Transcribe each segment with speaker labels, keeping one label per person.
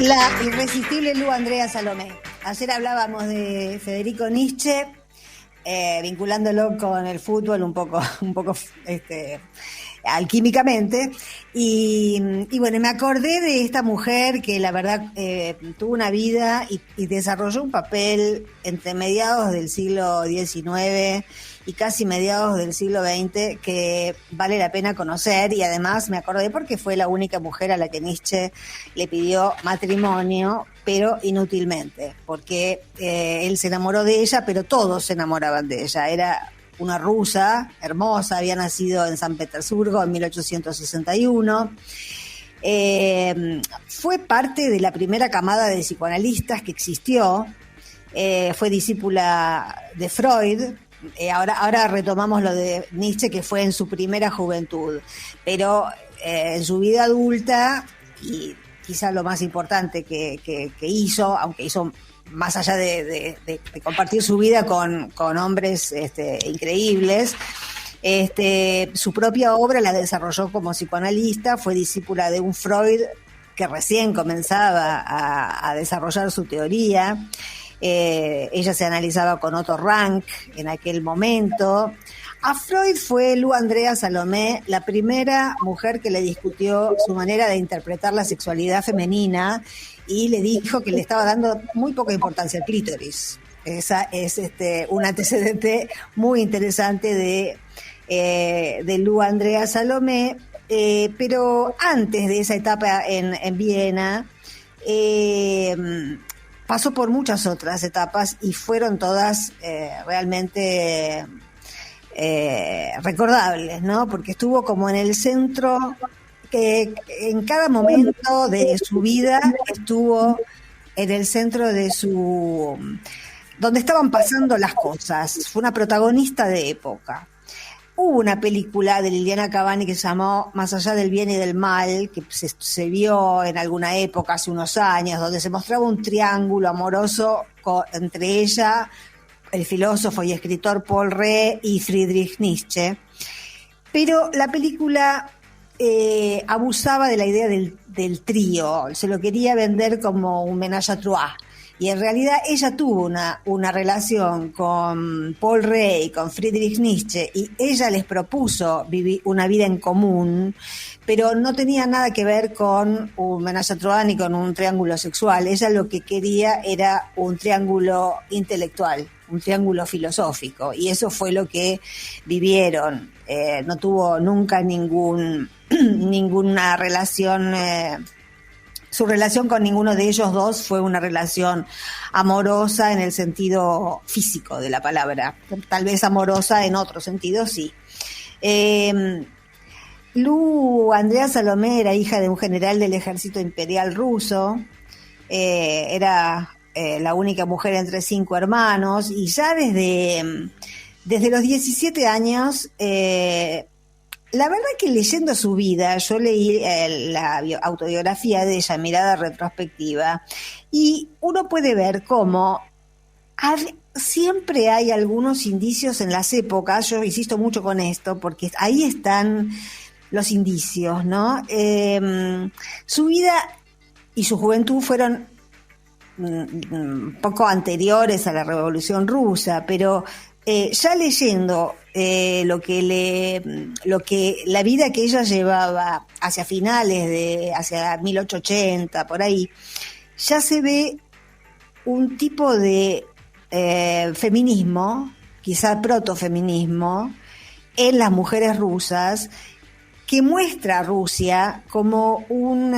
Speaker 1: La irresistible Lu Andrea Salomé. Ayer hablábamos de Federico Nietzsche, vinculándolo con el fútbol un poco alquímicamente, y bueno, me acordé de esta mujer que la verdad tuvo una vida y desarrolló un papel entre mediados del siglo XIX y casi mediados del siglo XX que vale la pena conocer, y además me acordé porque fue la única mujer a la que Nietzsche le pidió matrimonio, pero inútilmente, porque él se enamoró de ella, pero todos se enamoraban de ella. Era una rusa hermosa, había nacido en San Petersburgo en 1861. Fue parte de la primera camada de psicoanalistas que existió. Fue discípula de Freud. Ahora retomamos lo de Nietzsche, que fue en su primera juventud, pero en su vida adulta, y quizá lo más importante que hizo, aunque hizo más allá de compartir su vida con hombres increíbles, su propia obra la desarrolló como psicoanalista. Fue discípula de un Freud que recién comenzaba a desarrollar su teoría. Ella se analizaba con Otto Rank en aquel momento. A Freud fue Lu Andrea Salomé la primera mujer que le discutió su manera de interpretar la sexualidad femenina y le dijo que le estaba dando muy poca importancia al clítoris. Esa es un antecedente muy interesante de Lu Andrea Salomé, pero antes de esa etapa en Viena, pasó por muchas otras etapas y fueron todas realmente recordables, ¿no? Porque estuvo como en el centro, que en cada momento de su vida estuvo en el centro de donde estaban pasando las cosas. Fue una protagonista de época. Hubo una película de Liliana Cavani que se llamó Más allá del bien y del mal, que se vio en alguna época, hace unos años, donde se mostraba un triángulo amoroso entre ella, el filósofo y escritor Paul Rée, y Friedrich Nietzsche. Pero la película abusaba de la idea del trío, se lo quería vender como un ménage à trois. Y en realidad ella tuvo una relación con Paul Rée y con Friedrich Nietzsche, y ella les propuso vivir una vida en común, pero no tenía nada que ver con un ménage à trois ni con un triángulo sexual. Ella lo que quería era un triángulo intelectual, un triángulo filosófico, y eso fue lo que vivieron. No tuvo nunca ninguna relación. Su relación con ninguno de ellos dos fue una relación amorosa en el sentido físico de la palabra. Tal vez amorosa en otro sentido, sí. Lu Andrea Salomé era hija de un general del ejército imperial ruso. Era la única mujer entre 5 hermanos, y ya desde los 17 años... la verdad que leyendo su vida, yo leí la autobiografía de ella, Mirada Retrospectiva, y uno puede ver cómo siempre hay algunos indicios en las épocas. Yo insisto mucho con esto, porque ahí están los indicios, ¿no? Su vida y su juventud fueron un poco anteriores a la Revolución Rusa, pero ya leyendo la vida que ella llevaba hacia finales hacia 1880, por ahí, ya se ve un tipo de feminismo, quizá protofeminismo, en las mujeres rusas, que muestra a Rusia como un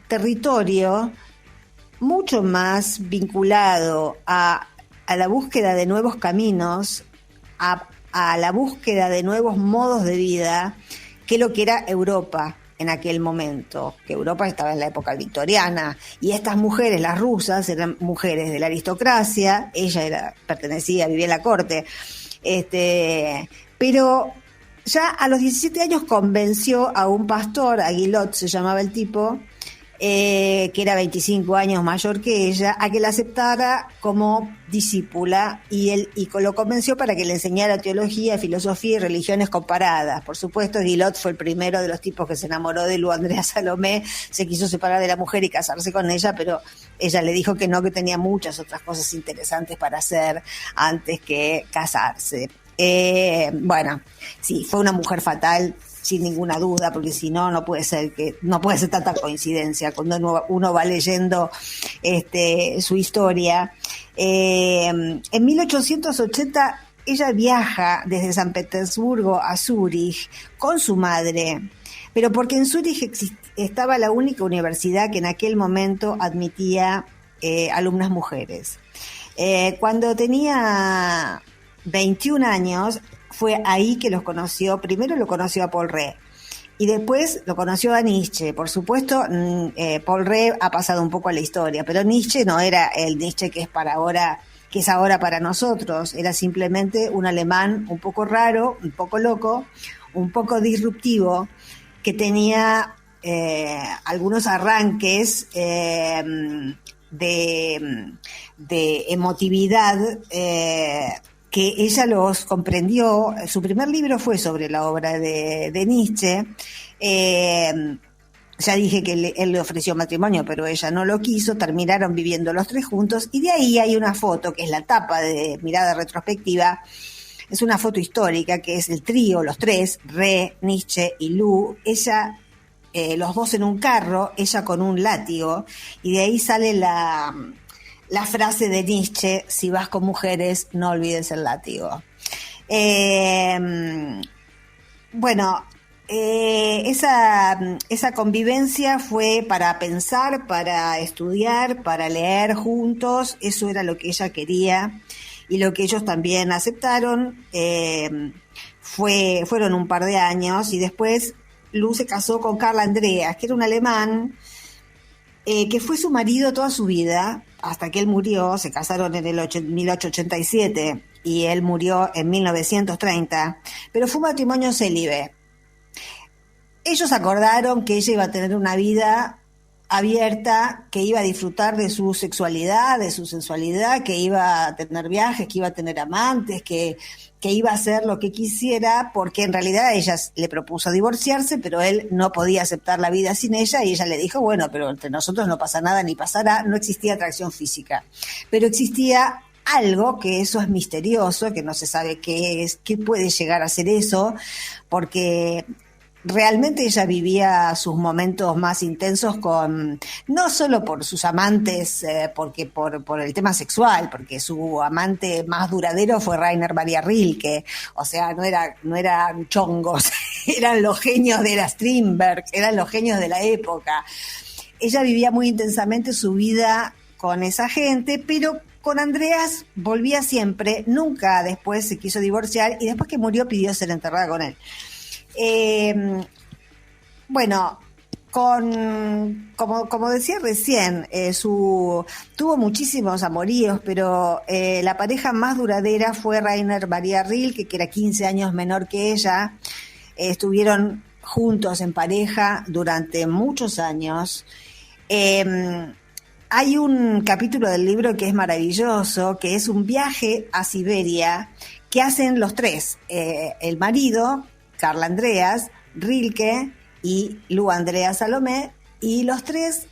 Speaker 1: territorio mucho más vinculado a la búsqueda de nuevos caminos, a la búsqueda de nuevos modos de vida, que lo que era Europa en aquel momento, que Europa estaba en la época victoriana, y estas mujeres, las rusas, eran mujeres de la aristocracia. Ella vivía en la corte, pero ya a los 17 años convenció a un pastor, Aguilot se llamaba el tipo, que era 25 años mayor que ella, a que la aceptara como discípula y lo convenció para que le enseñara teología, filosofía y religiones comparadas. Por supuesto, Guillot fue el primero de los tipos que se enamoró de Lu Andrea Salomé, se quiso separar de la mujer y casarse con ella, pero ella le dijo que no, que tenía muchas otras cosas interesantes para hacer antes que casarse. Bueno, sí, fue una mujer fatal, sin ninguna duda, porque si no, no puede ser tanta coincidencia cuando uno va leyendo su historia. En 1880 ella viaja desde San Petersburgo a Zúrich con su madre, pero porque en Zúrich estaba la única universidad que en aquel momento admitía alumnas mujeres. Cuando tenía 21 años, fue ahí que los conoció. Primero lo conoció a Paul Rée y después lo conoció a Nietzsche. Por supuesto, Paul Rée ha pasado un poco a la historia, pero Nietzsche no era el Nietzsche que es ahora para nosotros. Era simplemente un alemán un poco raro, un poco loco, un poco disruptivo, que tenía algunos arranques de emotividad que ella los comprendió. Su primer libro fue sobre la obra de Nietzsche. Ya dije que él le ofreció matrimonio, pero ella no lo quiso. Terminaron viviendo los tres juntos y de ahí hay una foto que es la tapa de Mirada Retrospectiva. Es una foto histórica que es el trío, los tres, Rée, Nietzsche y Lu. Ella, los dos en un carro, ella con un látigo, y de ahí sale la frase de Nietzsche: si vas con mujeres, no olvides el látigo. Esa convivencia fue para pensar, para estudiar, para leer juntos. Eso era lo que ella quería y lo que ellos también aceptaron. Fueron un par de años y después Lu se casó con Karl Andreas, que era un alemán que fue su marido toda su vida, hasta que él murió. Se casaron en el 1887 y él murió en 1930, pero fue un matrimonio célibe. Ellos acordaron que ella iba a tener una vida abierta, que iba a disfrutar de su sexualidad, de su sensualidad, que iba a tener viajes, que iba a tener amantes, que iba a hacer lo que quisiera, porque en realidad ella le propuso divorciarse, pero él no podía aceptar la vida sin ella, y ella le dijo, bueno, pero entre nosotros no pasa nada ni pasará. No existía atracción física, pero existía algo que eso es misterioso, que no se sabe qué es, qué puede llegar a ser eso, porque realmente ella vivía sus momentos más intensos no solo por sus amantes, porque por el tema sexual, porque su amante más duradero fue Rainer Maria Rilke. O sea, no eran chongos, eran los genios de la Strindberg, eran los genios de la época. Ella vivía muy intensamente su vida con esa gente, pero con Andreas volvía siempre, nunca después se quiso divorciar, y después que murió pidió ser enterrada con él. Como decía recién, tuvo muchísimos amoríos, pero la pareja más duradera fue Rainer Maria Rilke, que era 15 años menor que ella. Estuvieron juntos en pareja durante muchos años. Hay un capítulo del libro que es maravilloso, que es un viaje a Siberia que hacen los tres, el marido, Karl Andreas, Rilke y Lu Andrea Salomé, y los tres,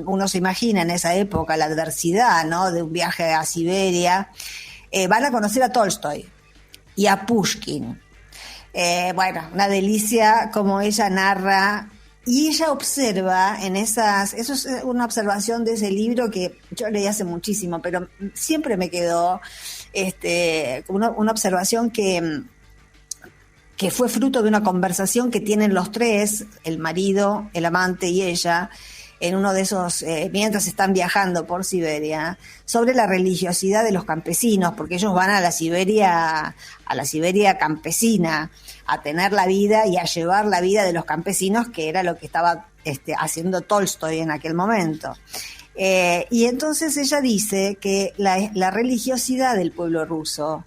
Speaker 1: uno se imagina en esa época la adversidad, ¿no?, de un viaje a Siberia, van a conocer a Tolstoy y a Pushkin. Una delicia como ella narra, y ella observa eso es una observación de ese libro que yo leí hace muchísimo, pero siempre me quedó una observación que fue fruto de una conversación que tienen los tres, el marido, el amante y ella, en uno de esos, mientras están viajando por Siberia, sobre la religiosidad de los campesinos, porque ellos van a la Siberia campesina, a tener la vida y a llevar la vida de los campesinos, que era lo que estaba haciendo Tolstoy en aquel momento. Y entonces ella dice que la religiosidad del pueblo ruso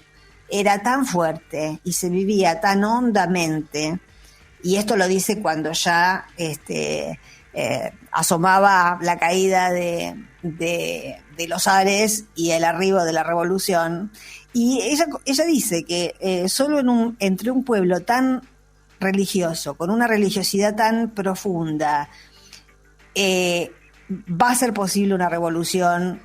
Speaker 1: era tan fuerte y se vivía tan hondamente, y esto lo dice cuando ya asomaba la caída de los Ares y el arribo de la revolución. Y ella dice que solo entre un pueblo tan religioso, con una religiosidad tan profunda, va a ser posible una revolución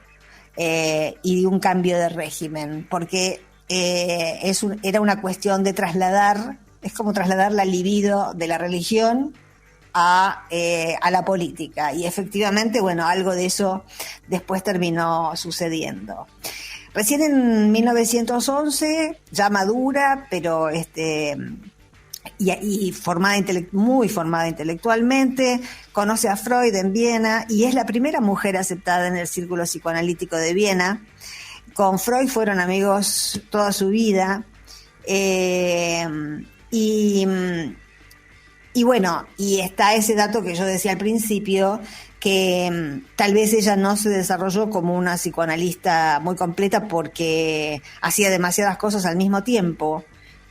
Speaker 1: y un cambio de régimen, porque era una cuestión de trasladar, es como trasladar la libido de la religión a la política, y efectivamente, bueno, algo de eso después terminó sucediendo. Recién en 1911, ya madura, pero y formada muy formada intelectualmente, conoce a Freud en Viena y es la primera mujer aceptada en el círculo psicoanalítico de Viena. Con Freud fueron amigos toda su vida. Y bueno, y está ese dato que yo decía al principio, que tal vez ella no se desarrolló como una psicoanalista muy completa porque hacía demasiadas cosas al mismo tiempo,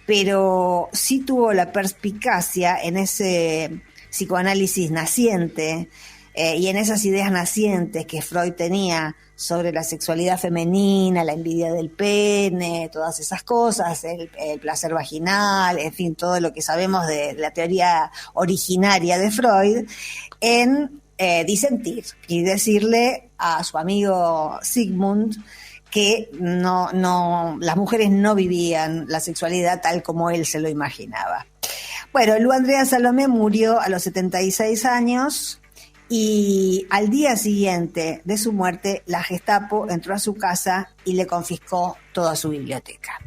Speaker 1: pero sí tuvo la perspicacia en ese psicoanálisis naciente y en esas ideas nacientes que Freud tenía sobre la sexualidad femenina, la envidia del pene, todas esas cosas, el placer vaginal, en fin, todo lo que sabemos de la teoría originaria de Freud, en disentir y decirle a su amigo Sigmund que las mujeres no vivían la sexualidad tal como él se lo imaginaba. Bueno, Lu Andrea Salomé murió a los 76 años y al día siguiente de su muerte la Gestapo entró a su casa y le confiscó toda su biblioteca.